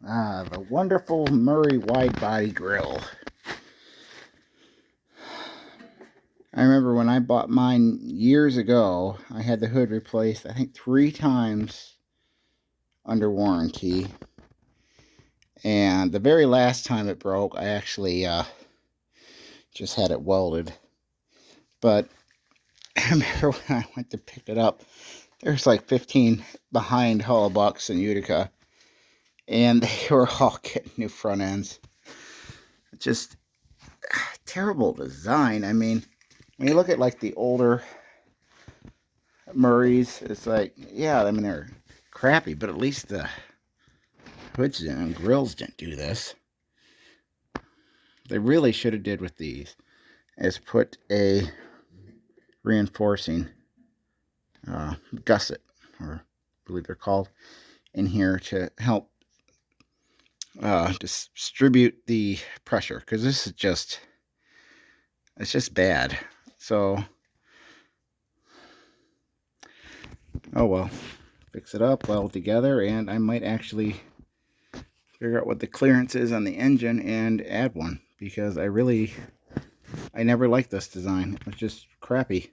The wonderful Murray wide body grill. I remember when I bought mine years ago, I had the hood replaced, I think 3 times under warranty. And the very last time it broke, I actually just had it welded. But I remember when I went to pick it up, there's like 15 behind Hollabucks and Utica, and they were all getting new front ends. Just terrible design. I mean, when you look at like the older Murrays, it's like, yeah, I mean, they're crappy, but at least the hoods and grills didn't do this. They really should have did with these is put a reinforcing gusset, or I believe they're called, in here to help distribute the pressure, because this is just, it's just bad. So, oh well, fix it up, weld together, and I might actually figure out what the clearance is on the engine and add one, because I never liked this design. It was just crappy.